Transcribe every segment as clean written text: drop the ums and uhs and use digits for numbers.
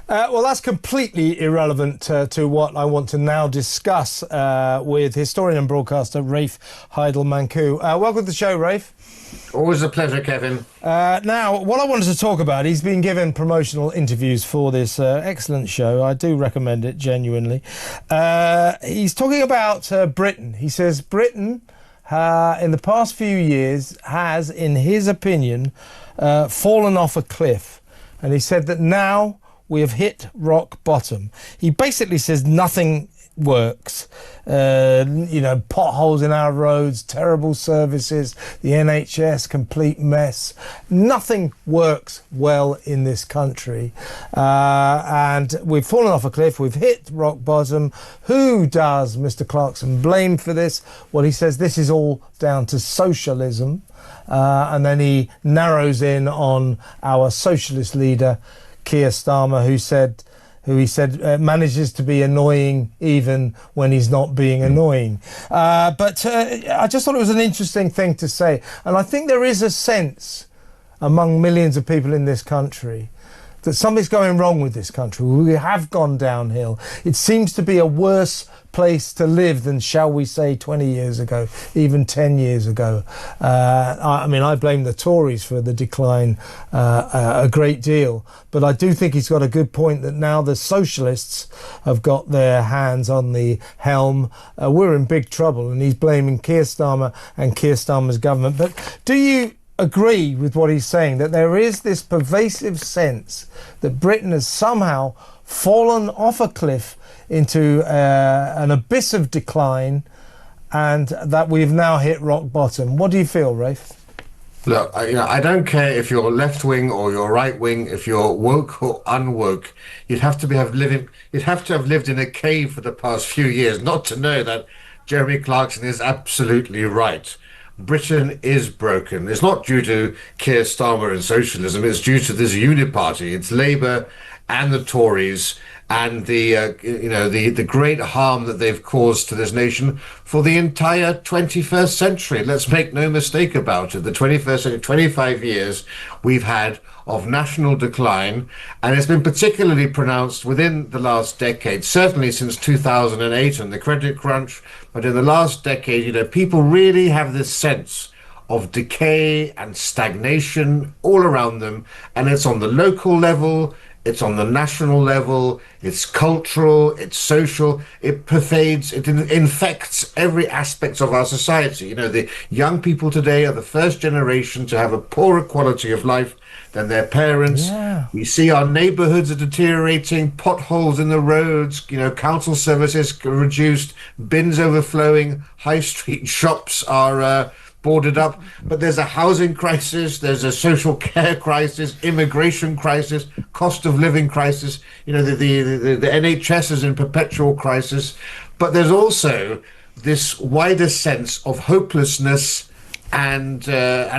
Well, that's completely irrelevant to what I want to now discuss with historian and broadcaster Rafe Heydel-Mankoo. Welcome to the show, Rafe. Always a pleasure, Kevin. Now, what I wanted to talk about, he's been given promotional interviews for this excellent show. I do recommend it, genuinely. He's talking about Britain. He says Britain, in the past few years, has, in his opinion, fallen off a cliff. And he said that now we have hit rock bottom. He basically says nothing works. Potholes in our roads, terrible services, the NHS, complete mess. Nothing works well in this country. And we've fallen off a cliff. We've hit rock bottom. Who does Mr. Clarkson blame for this? Well, he says this is all down to socialism. And then he narrows in on our socialist leader, Keir Starmer, who he said manages to be annoying even when he's not being annoying. But I just thought it was an interesting thing to say. And I think there is a sense among millions of people in this country that something's going wrong with this country. We have gone downhill. It seems to be a worse place to live than, shall we say, 20 years ago, even 10 years ago. I blame the Tories for the decline a great deal, but I do think he's got a good point that now the socialists have got their hands on the helm. We're in big trouble, and he's blaming Keir Starmer and Keir Starmer's government. But do you agree with what he's saying, that there is this pervasive sense that Britain has somehow fallen off a cliff into an abyss of decline, and that we've now hit rock bottom? What do you feel, Rafe? Look, I don't care if you're left wing or you're right wing, if you're woke or unwoke. You'd have to have lived in a cave for the past few years not to know that Jeremy Clarkson is absolutely right. Britain is broken. It's not due to Keir Starmer and socialism. It's due to this uniparty. It's Labour and the Tories, and the great harm that they've caused to this nation for the entire 21st century. Let's make no mistake about it. The 21st century, 25 years we've had of national decline, and it's been particularly pronounced within the last decade, certainly since 2008 and the credit crunch. But in the last decade, people really have this sense of decay and stagnation all around them, and it's on the local level, it's on the national level, it's cultural, it's social, it pervades, it infects every aspect of our society. The young people today are the first generation to have a poorer quality of life than their parents. Yeah. We see our neighborhoods are deteriorating, potholes in the roads, council services reduced, bins overflowing, high street shops are boarded up. But there's a housing crisis, there's a social care crisis, immigration crisis, cost of living crisis. The NHS is in perpetual crisis. But there's also this wider sense of hopelessness and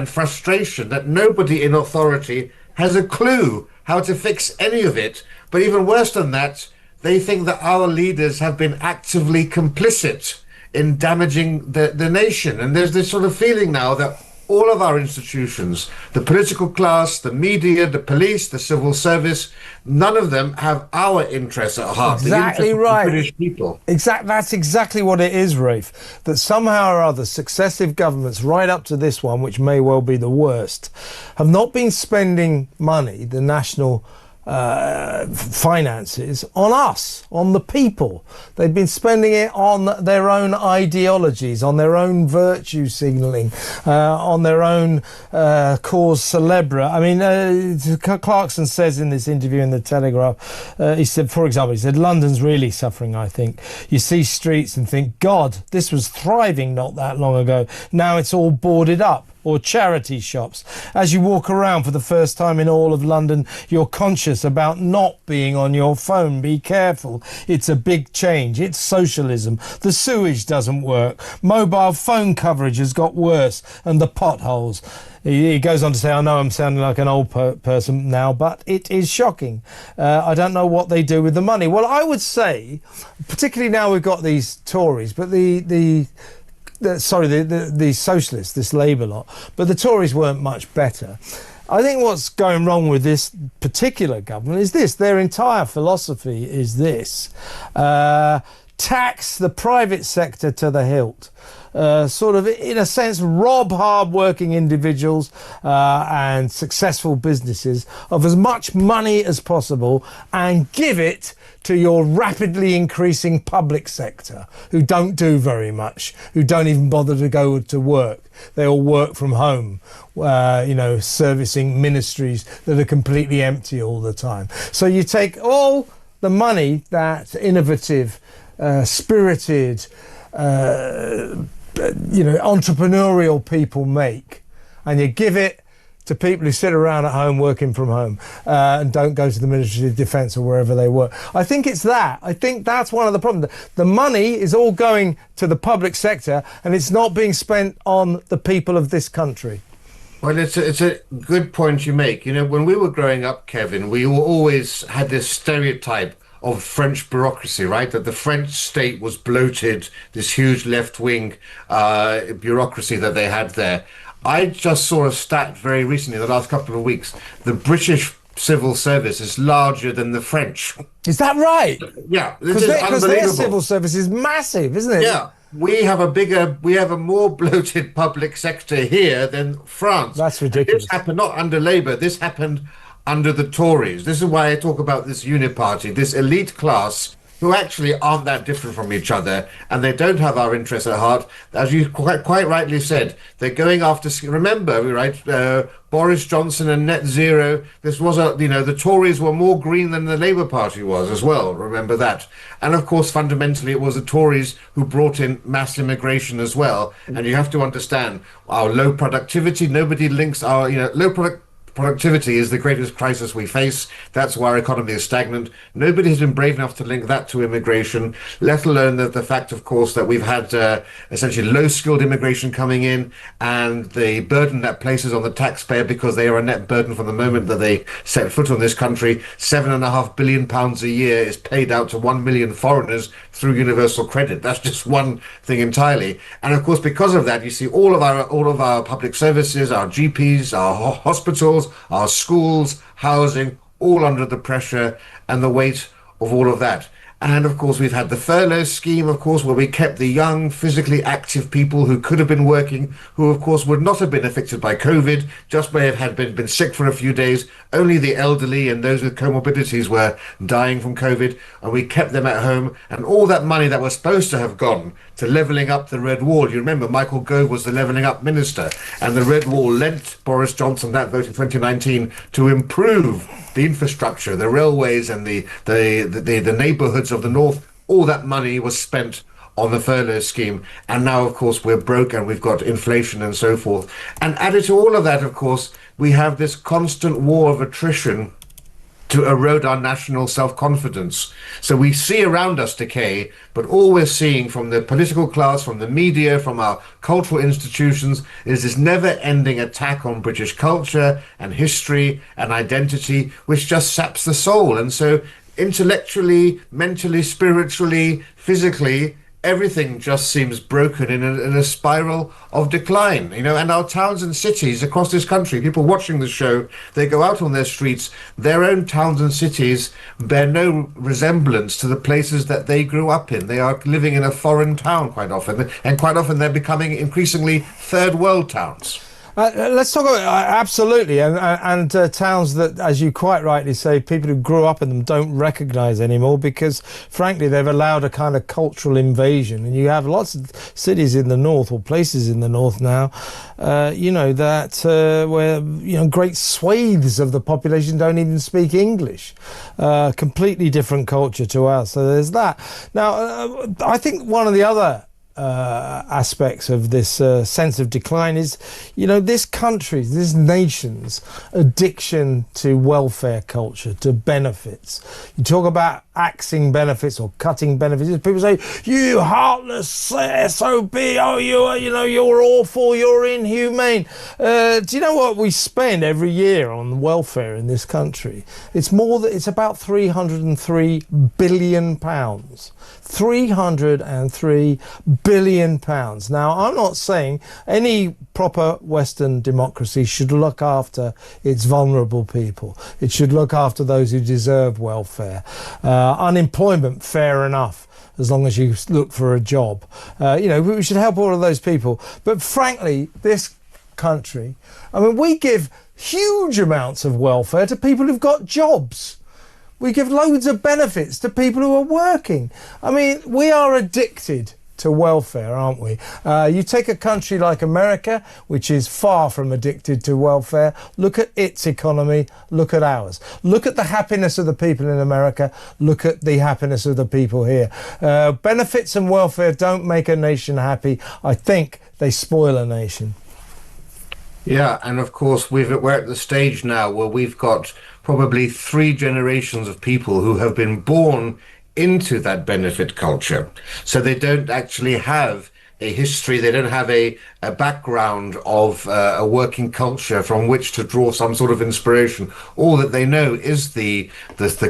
frustration that nobody in authority has a clue how to fix any of it. But even worse than that, they think that our leaders have been actively complicit in damaging the nation. And there's this sort of feeling now that all of our institutions, the political class, the media, the police, the civil service, none of them have our interests at heart. Exactly right. The British people. That's exactly what it is, Rafe. That somehow or other, successive governments, right up to this one, which may well be the worst, have not been spending money, the national finances, on us, on the people. They've been spending it on their own ideologies, on their own virtue signalling, on their own cause célèbre. Clarkson says in this interview in the Telegraph, he said, for example, London's really suffering, I think. You see streets and think, God, this was thriving not that long ago. Now it's all boarded up. Or charity shops. As you walk around for the first time in all of London, you're conscious about not being on your phone. Be careful. It's a big change. It's socialism. The sewage doesn't work. Mobile phone coverage has got worse. And the potholes. He goes on to say, I know I'm sounding like an old person now, but it is shocking. I don't know what they do with the money. Well, I would say, particularly now we've got these Tories, but the socialists, this Labour lot, but the Tories weren't much better. I think what's going wrong with this particular government is this. Their entire philosophy is this. Tax the private sector to the hilt. Sort of, in a sense, rob hard-working individuals and successful businesses of as much money as possible and give it to your rapidly increasing public sector, who don't do very much, who don't even bother to go to work. They all work from home, servicing ministries that are completely empty all the time. So you take all the money that innovative, spirited, entrepreneurial people make, and you give it to people who sit around at home working from home and don't go to the Ministry of Defence or wherever they work. I think it's that. I think that's one of the problems. The money is all going to the public sector and it's not being spent on the people of this country. Well, it's a good point you make. When we were growing up, Kevin, we always had this stereotype of French bureaucracy, right? That the French state was bloated, this huge left-wing bureaucracy that they had there. I just saw a stat very recently, the last couple of weeks. The British civil service is larger than the French. Is that right? Yeah, because their civil service is massive, isn't it? Yeah. We have a more bloated public sector here than France. That's ridiculous. This happened not under Labour, this happened under the Tories. This is why I talk about this uniparty, this elite class who actually aren't that different from each other, and they don't have our interests at heart. As you quite rightly said, they're going after, remember, right, Boris Johnson and net zero. This was the Tories were more green than the Labour Party was as well, remember that. And of course, fundamentally, it was the Tories who brought in mass immigration as well. And you have to understand our low productivity. Nobody links our, productivity is the greatest crisis we face. That's why our economy is stagnant. Nobody has been brave enough to link that to immigration, let alone the fact, of course, that we've had essentially low-skilled immigration coming in and the burden that places on the taxpayer because they are a net burden from the moment that they set foot on this country. £7.5 billion a year is paid out to 1 million foreigners through universal credit. That's just one thing entirely. And of course, because of that, you see all of our public services, our GPs, our hospitals, our schools, housing, all under the pressure and the weight of all of that. And of course, we've had the furlough scheme, of course, where we kept the young, physically active people who could have been working, who of course would not have been affected by COVID, just may have been sick for a few days. Only the elderly and those with comorbidities were dying from COVID, and we kept them at home. And all that money that was supposed to have gone to levelling up the Red Wall, you remember Michael Gove was the levelling up minister, and the Red Wall lent Boris Johnson that vote in 2019 to improve the infrastructure, the railways and the neighbourhoods of the north. All that money was spent on the furlough scheme, and now of course we're broke and we've got inflation and so forth. And added to all of that, of course, we have this constant war of attrition to erode our national self-confidence. So we see around us decay, but all we're seeing from the political class, from the media, from our cultural institutions is this never-ending attack on British culture and history and identity, which just saps the soul. And so intellectually, mentally, spiritually, physically, everything just seems broken in a spiral of decline, and our towns and cities across this country, people watching the show, they go out on their streets, their own towns and cities bear no resemblance to the places that they grew up in. They are living in a foreign town quite often, and quite often they're becoming increasingly third world towns. Let's talk about absolutely, and towns that, as you quite rightly say, people who grew up in them don't recognise anymore because, frankly, they've allowed a kind of cultural invasion. And you have lots of cities in the north or places in the north now, where great swathes of the population don't even speak English. Completely different culture to ours. So there's that. Now, I think one of the other aspects of this sense of decline is, this country's, this nation's addiction to welfare culture, to benefits. You talk about axing benefits or cutting benefits. People say, you heartless SOB, you're awful, you're inhumane. Do you know what we spend every year on welfare in this country? It's about £303 billion. £303 billion pounds. Now, I'm not saying any proper Western democracy should look after its vulnerable people. It should look after those who deserve welfare. Unemployment, fair enough, as long as you look for a job. We should help all of those people. But frankly, this country, I mean, we give huge amounts of welfare to people who've got jobs. We give loads of benefits to people who are working. I mean, we are addicted to welfare, aren't we? You take a country like America, which is far from addicted to welfare. Look at its economy, look at ours. Look at the happiness of the people in America, look at the happiness of the people here. Benefits and welfare don't make a nation happy. I think they spoil a nation. Yeah, and of course we're at the stage now where we've got probably 3 generations of people who have been born into that benefit culture. So they don't actually have a history, they don't have a background of a working culture from which to draw some sort of inspiration. All that they know is the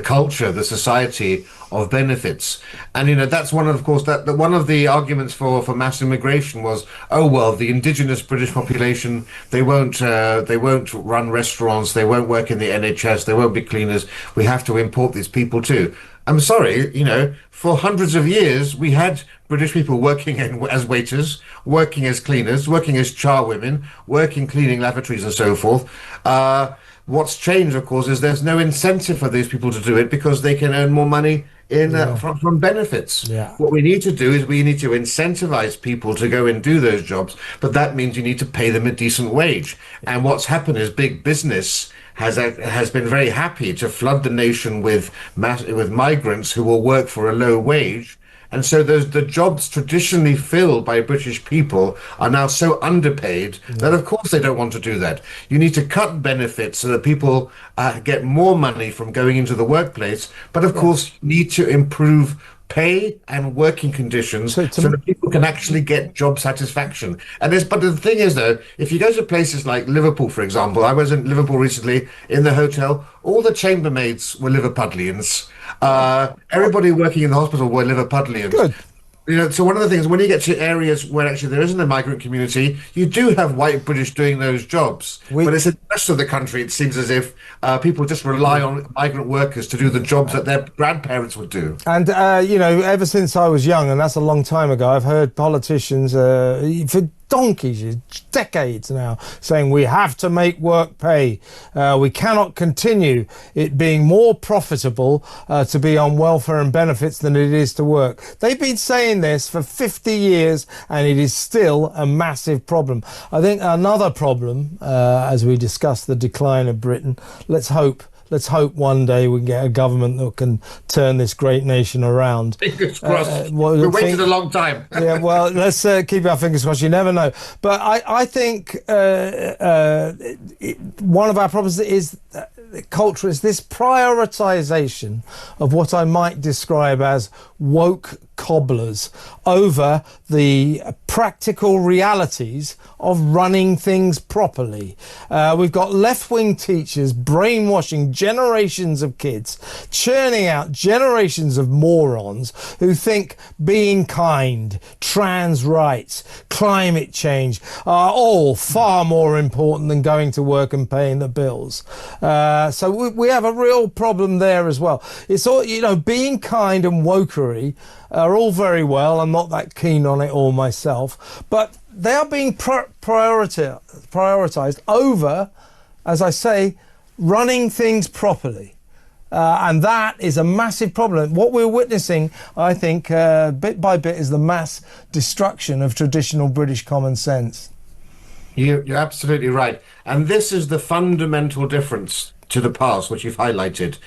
culture, the society of benefits. And that's one of course that one of the arguments for mass immigration was, oh well, the indigenous British population, they won't run restaurants, they won't work in the NHS, they won't be cleaners, we have to import these people too. I'm sorry, for hundreds of years, we had British people working as waiters, working as cleaners, working as charwomen, cleaning lavatories and so forth. What's changed, of course, is there's no incentive for these people to do it because they can earn more money from benefits. Yeah. What we need to do is we need to incentivize people to go and do those jobs, but that means you need to pay them a decent wage. And what's happened is big business has been very happy to flood the nation with migrants who will work for a low wage. And so the jobs traditionally filled by British people are now so underpaid that, of course, they don't want to do that. You need to cut benefits so that people get more money from going into the workplace. But, of course, you need to improve pay and working conditions so that people can actually get job satisfaction. But the thing is, though, if you go to places like Liverpool, for example, I was in Liverpool recently in the hotel, all the chambermaids were Liverpudlians. Everybody working in the hospital were Liverpudlians. Good. So one of the things, when you get to areas where actually there isn't a migrant community, you do have white British doing those jobs. But it's in the rest of the country, it seems as if people just rely on migrant workers to do the jobs that their grandparents would do. And, ever since I was young, and that's a long time ago, I've heard politicians for donkeys, decades now, saying we have to make work pay. We cannot continue it being more profitable to be on welfare and benefits than it is to work. They've been saying this for 50 years and it is still a massive problem. I think another problem, as we discuss the decline of Britain, let's hope one day we get a government that can turn this great nation around. Fingers crossed. We've waited a long time. Yeah, well, let's keep our fingers crossed. You never know. But I think one of our problems is culture is this prioritization of what I might describe as woke cobblers over the practical realities of running things properly. We've got left-wing teachers brainwashing generations of kids, churning out generations of morons who think being kind, trans rights, climate change are all far more important than going to work and paying the bills. So we have a real problem there as well. It's all, being kind and wokery are all very well. I'm not that keen on it all myself, but they are being prioritized over, as I say, running things properly. And that is a massive problem. What we're witnessing, I think, bit by bit, is the mass destruction of traditional British common sense. You're absolutely right. And this is the fundamental difference to the past, which you've highlighted.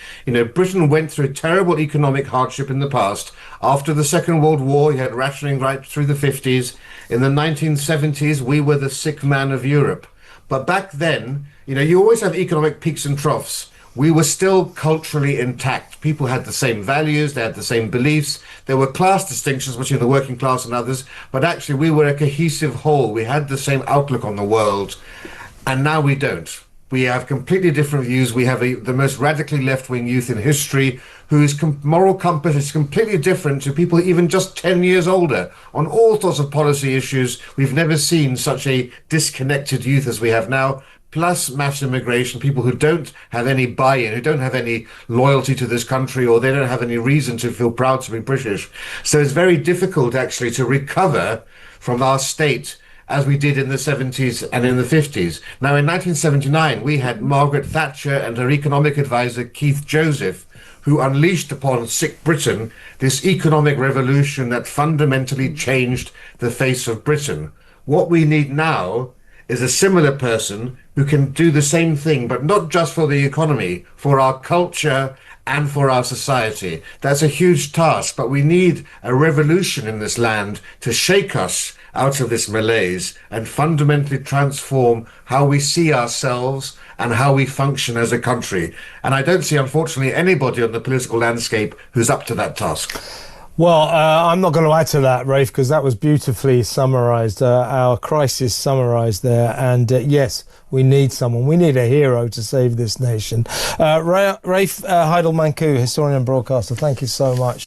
Britain went through terrible economic hardship in the past. After the Second World War, you had rationing right through the 50s. In the 1970s, we were the sick man of Europe. But back then, you always have economic peaks and troughs. We were still culturally intact. People had the same values, they had the same beliefs. There were class distinctions between the working class and others, but actually we were a cohesive whole. We had the same outlook on the world, and now we don't. We have completely different views. We have the most radically left-wing youth in history, whose moral compass is completely different to people even just 10 years older on all sorts of policy issues. We've never seen such a disconnected youth as we have now, plus mass immigration, people who don't have any buy-in, who don't have any loyalty to this country, or they don't have any reason to feel proud to be British. So it's very difficult actually to recover from our state as we did in the 70s and in the 50s. Now, in 1979, we had Margaret Thatcher and her economic advisor, Keith Joseph, who unleashed upon sick Britain this economic revolution that fundamentally changed the face of Britain. What we need now is a similar person who can do the same thing, but not just for the economy, for our culture and for our society. That's a huge task, but we need a revolution in this land to shake us out of this malaise and fundamentally transform how we see ourselves and how we function as a country. And I don't see, unfortunately, anybody on the political landscape who's up to that task. Well, I'm not going to add to that, Rafe, because that was beautifully summarised, our crisis summarised there. And yes, we need someone. We need a hero to save this nation. Rafe Heydel-Mankoo, historian and broadcaster, thank you so much.